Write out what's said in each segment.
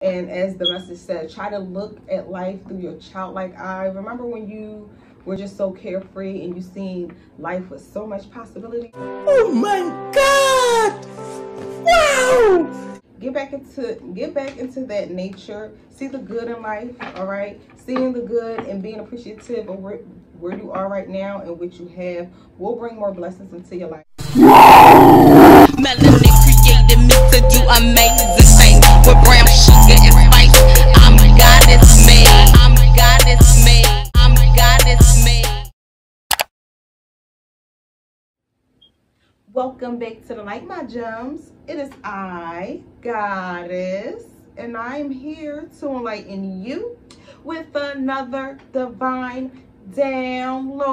And as the message said, try to look at life through your childlike eye. Remember when you were just so carefree and you seen life with so much possibility? Oh my God! Wow! Get back into that nature. See the good in life, all right? Seeing the good and being appreciative of where you are right now and what you have will bring more blessings into your life. Melanin created me to do amazing things with brown sugar and spice. I'm goddess made. I'm goddess made. I'm goddess made. Welcome back to the Light, my gems. It is I, Goddess, and I am here to enlighten you with another divine download.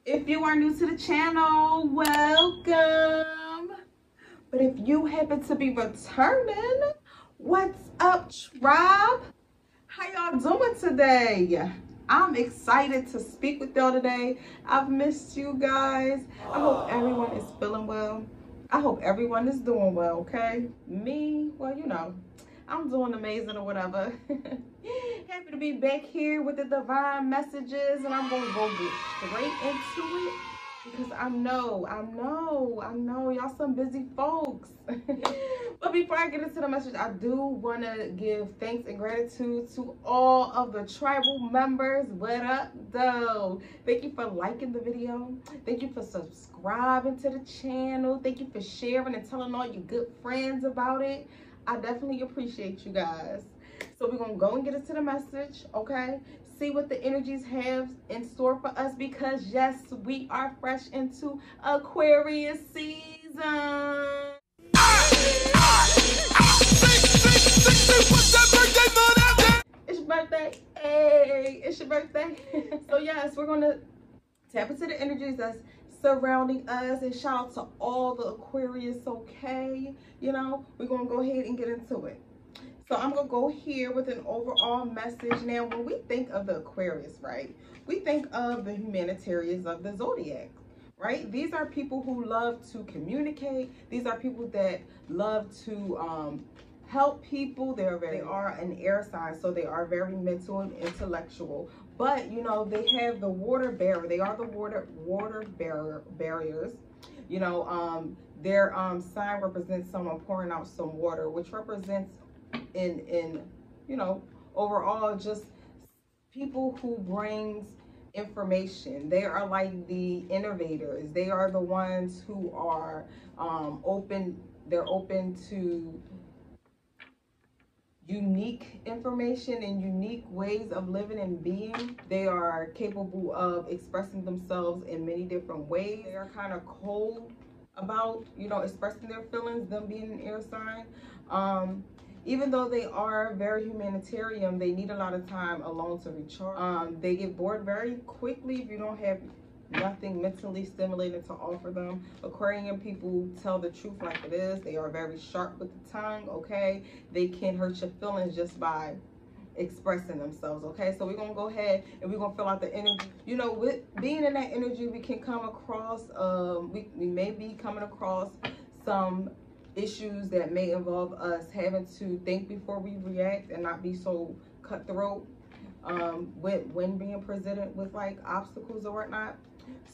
If you are new to the channel, welcome. But if you happen to be returning, what's up, tribe? How y'all doing today? I'm excited to speak with y'all today. I've missed you guys. I hope everyone is feeling well. I hope everyone is doing well, okay? Me, well, you know, I'm doing amazing or whatever. Happy to be back here with the divine messages, and I'm gonna go get straight into it because I know y'all some busy folks. But before I get into the message, I do want to give thanks and gratitude to all of the tribal members. What up, though? Thank you for liking the video. Thank you for subscribing to the channel. Thank you for sharing and telling all your good friends about it. I definitely appreciate you guys. So we're gonna go and get into the message, okay? See what the energies have in store for us, because yes, we are fresh into Aquarius season. It's your birthday. Hey, it's your birthday. So yes, we're gonna tap into the energies that's surrounding us, and shout out to all the Aquarius, okay? You know, we're gonna go ahead and get into it. So I'm gonna go here with an overall message. Now, when we think of the Aquarius, right, we think of the humanitarians of the zodiac, right? These are people who love to communicate. These are people that love to help people. They are an air sign, so they are very mental and intellectual. But you know, they have the water bearer. They are the water barriers. You know, their sign represents someone pouring out some water, which represents in you know, overall just people who brings information. They are like the innovators. They are the ones who are open. They're open to unique information and unique ways of living and being. They are capable of expressing themselves in many different ways. They are kind of cold about, you know, expressing their feelings, them being an air sign. Even though they are very humanitarian, they need a lot of time alone to recharge. They get bored very quickly if you don't have nothing mentally stimulating to offer them. Aquarian people tell the truth like it is. They are very sharp with the tongue, okay? They can hurt your feelings just by expressing themselves, okay? So we're gonna go ahead and we're gonna fill out the energy. You know, with being in that energy, we can come across, we may be coming across some issues that may involve us having to think before we react and not be so cutthroat when being presented with like obstacles or whatnot.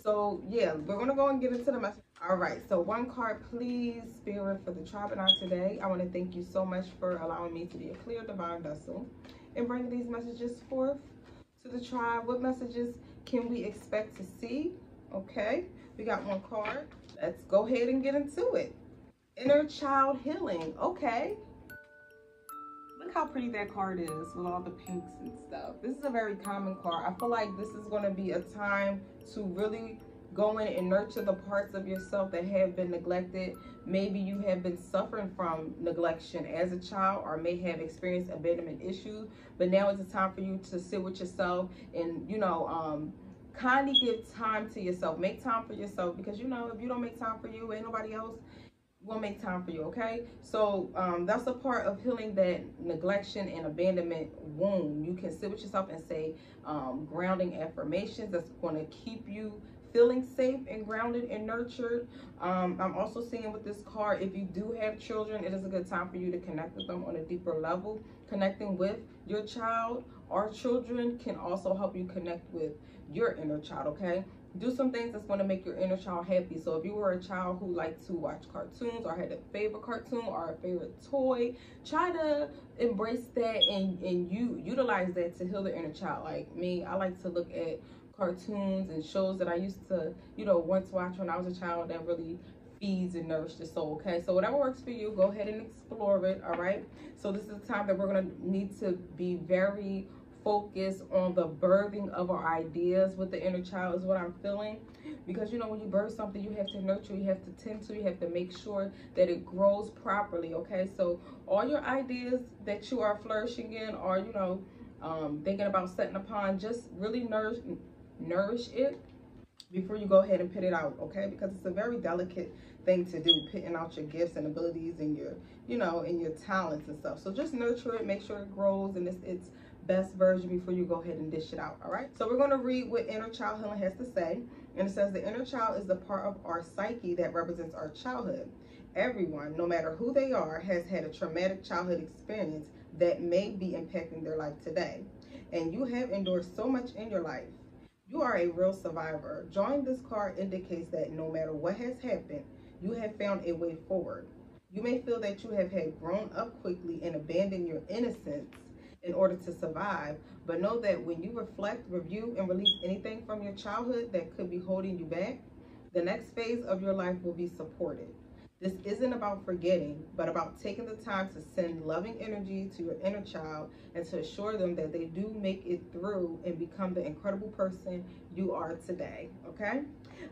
So yeah, we're gonna go and get into the message. All right, so one card, please, Spirit, for the tribe and I today. I want to thank you so much for allowing me to be a clear divine vessel and bringing these messages forth to the tribe. What messages can we expect to see? Okay, we got one card. Let's go ahead and get into it. Inner child healing. Okay. Look how pretty that card is with all the pinks and stuff. This is a very common card. I feel like this is going to be a time to really go in and nurture the parts of yourself that have been neglected. Maybe you have been suffering from neglection as a child, or may have experienced abandonment issues, but now it's a time for you to sit with yourself and, you know, kind of give time to yourself. Make time for yourself, because, you know, if you don't make time for you, ain't nobody else will make time for you, okay? So that's a part of healing that neglection and abandonment wound. You can sit with yourself and say grounding affirmations that's going to keep you feeling safe and grounded and nurtured. I'm also seeing with this card, if you do have children, it is a good time for you to connect with them on a deeper level. Connecting with your child or children can also help you connect with your inner child, okay? Do some things that's going to make your inner child happy. So if you were a child who liked to watch cartoons or had a favorite cartoon or a favorite toy, try to embrace that and you utilize that to heal the inner child. Like me, I like to look at cartoons and shows that I used to, once watch when I was a child that really feeds and nourishes the soul, okay? So whatever works for you, go ahead and explore it, all right? So this is the time that we're going to need to be very focused on the birthing of our ideas with the inner child is what I'm feeling. Because when you birth something, you have to nurture, you have to tend to, you have to make sure that it grows properly, okay? So all your ideas that you are flourishing in or thinking about setting upon, just really nourish it before you go ahead and put it out, okay? Because it's a very delicate thing to do, putting out your gifts and abilities and your and your talents and stuff. So just nurture it, make sure it grows and its best version before you go ahead and dish it out. All right, so we're going to read what inner child healing has to say, and it says the inner child is the part of our psyche that represents our childhood. Everyone, no matter who they are, has had a traumatic childhood experience that may be impacting their life today, and you have endured so much in your life. You are a real survivor. Drawing this card indicates that no matter what has happened, you have found a way forward. You may feel that you have had grown up quickly and abandoned your innocence in order to survive, but know that when you reflect, review, and release anything from your childhood that could be holding you back, the next phase of your life will be supported. This isn't about forgetting, but about taking the time to send loving energy to your inner child and to assure them that they do make it through and become the incredible person you are today, okay?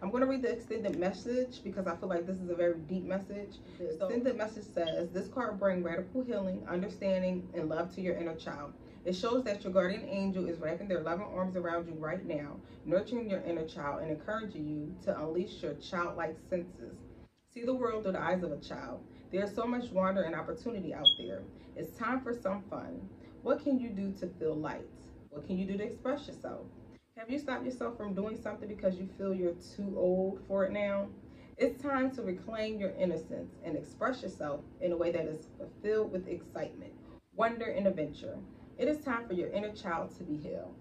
I'm going to read the extended message because I feel like this is a very deep message. The extended message says, this card brings radical healing, understanding, and love to your inner child. It shows that your guardian angel is wrapping their loving arms around you right now, nurturing your inner child and encouraging you to unleash your childlike senses. See the world through the eyes of a child. There's so much wonder and opportunity out there. It's time for some fun. What can you do to feel light? What can you do to express yourself? Have you stopped yourself from doing something because you feel you're too old for it now? It's time to reclaim your innocence and express yourself in a way that is filled with excitement, wonder, and adventure. It is time for your inner child to be healed.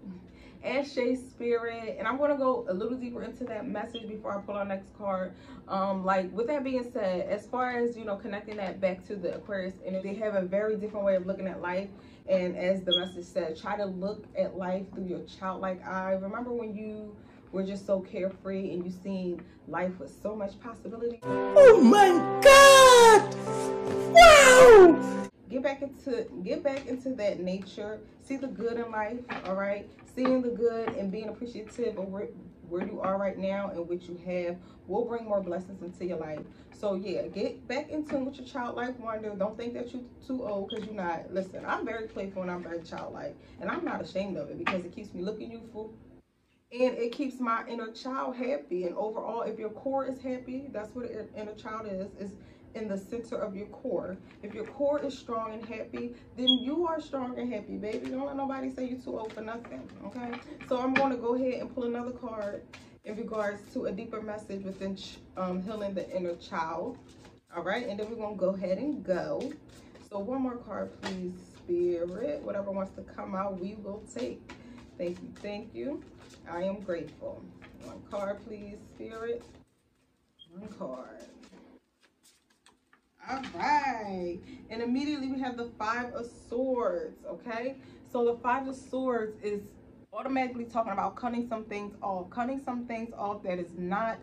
Ashe Spirit, and I'm going to go a little deeper into that message before I pull our next card. Like with that being said, as far as connecting that back to the Aquarius energy, they have a very different way of looking at life, and as the message said, try to look at life through your childlike eye. Remember when you were just so carefree and you seen life with so much possibility? Oh my God! Wow! Get back into that nature. See the good in life, all right? Seeing the good and being appreciative of where you are right now and what you have will bring more blessings into your life. So yeah, get back in tune with your childlike wonder. Don't think that you're too old, because you're not. Listen, I'm very playful and I'm very childlike, and I'm not ashamed of it because it keeps me looking youthful. And it keeps my inner child happy. And overall, if your core is happy, that's what an inner child is in the center of your core. If your core is strong and happy, then you are strong and happy, baby. Don't let nobody say you're too old for nothing, okay? So I'm going to go ahead and pull another card in regards to a deeper message within healing the inner child. All right, and then we're going to go ahead and go. So one more card, please, Spirit. Whatever wants to come out, we will take. Thank you, thank you. I am grateful. One card, please, Spirit. One card. All right, and immediately we have the Five of Swords, okay? So the Five of Swords is automatically talking about cutting some things off that is not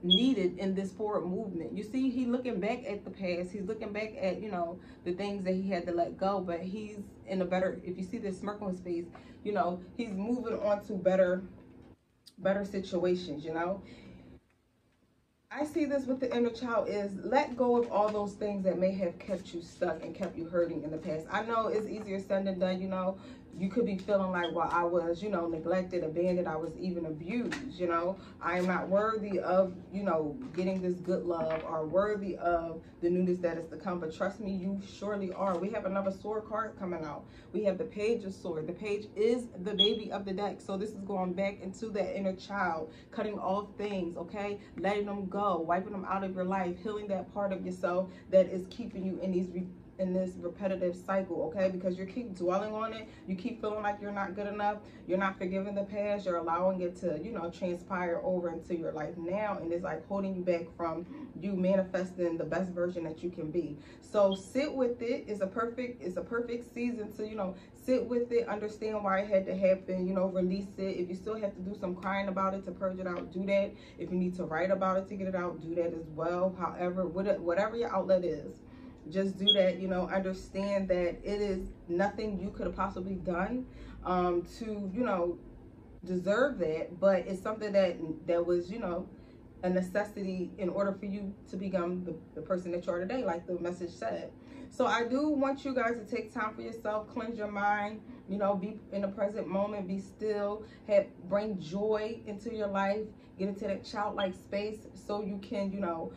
needed in this forward movement. You see, he's looking back at the past. He's looking back at, the things that he had to let go, but he's in a better, if you see this smirk on his face, he's moving on to better situations, I see this with the inner child is let go of all those things that may have kept you stuck and kept you hurting in the past. I know it's easier said than done, You could be feeling like, well, I was, you know, neglected, abandoned, I was even abused, you know. I am not worthy of, you know, getting this good love or worthy of the newness that is to come. But trust me, you surely are. We have another sword card coming out. We have the Page of Swords. The Page is the baby of the deck. So this is going back into that inner child, cutting off things, okay? Letting them go, wiping them out of your life, healing that part of yourself that is keeping you in this repetitive cycle, okay? Because you keep dwelling on it, you keep feeling like you're not good enough, you're not forgiving the past, you're allowing it to, you know, transpire over into your life now, and it's like holding you back from you manifesting the best version that you can be. So sit with it. It's a perfect season to, you know, sit with it, understand why it had to happen, you know, release it. If you still have to do some crying about it to purge it out, do that. If you need to write about it to get it out, do that as well. However, whatever your outlet is, just do that. You know, understand that it is nothing you could have possibly done to, you know, deserve that, but it's something that was, you know, a necessity in order for you to become the person that you are today, like the message said. So I do want you guys to take time for yourself, cleanse your mind, you know, be in the present moment, be still, bring joy into your life, get into that childlike space so you can, you know,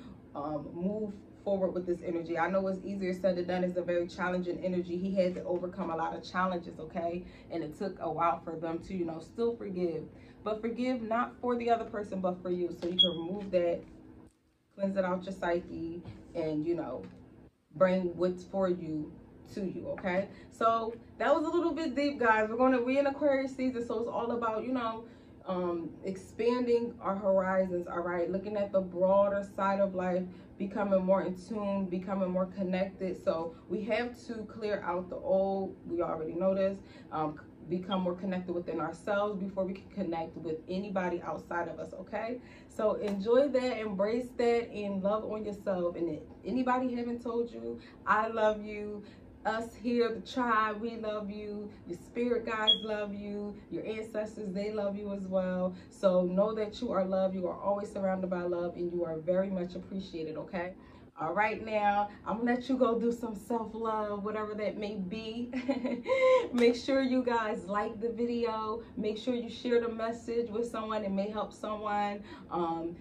move forward with this energy. I know it's easier said than done. It's a very challenging energy. He had to overcome a lot of challenges, okay? And it took a while for them to, you know, still forgive. But forgive not for the other person, but for you. So you can remove that, cleanse it out your psyche, and, you know, bring what's for you to you, okay? So that was a little bit deep, guys. We're in Aquarius season, so it's all about, you know, expanding our horizons, all right? Looking at the broader side of life, becoming more in tune, becoming more connected. So we have to clear out the old. We already know this. Become more connected within ourselves before we can connect with anybody outside of us, okay? So enjoy that, embrace that, and love on yourself. And if anybody haven't told you, I love you. Us here, the tribe, we love you. Your spirit guides love you. Your ancestors, they love you as well. So know that you are loved. You are always surrounded by love, and you are very much appreciated, okay? All right, now I'm gonna let you go do some self-love, whatever that may be. Make sure you guys like the video. Make sure you share the message with someone. It may help someone.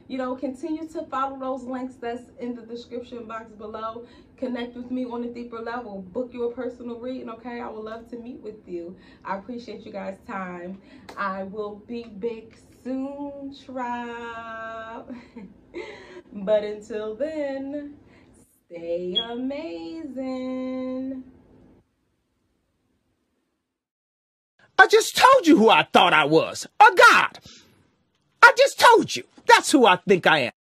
You know, continue to follow those links that's in the description box below. Connect with me on a deeper level. Book your personal reading, okay? I would love to meet with you. I appreciate you guys' time. I will be back soon, tribe. But until then, stay amazing. I just told you who I thought I was. A god. I just told you. That's who I think I am.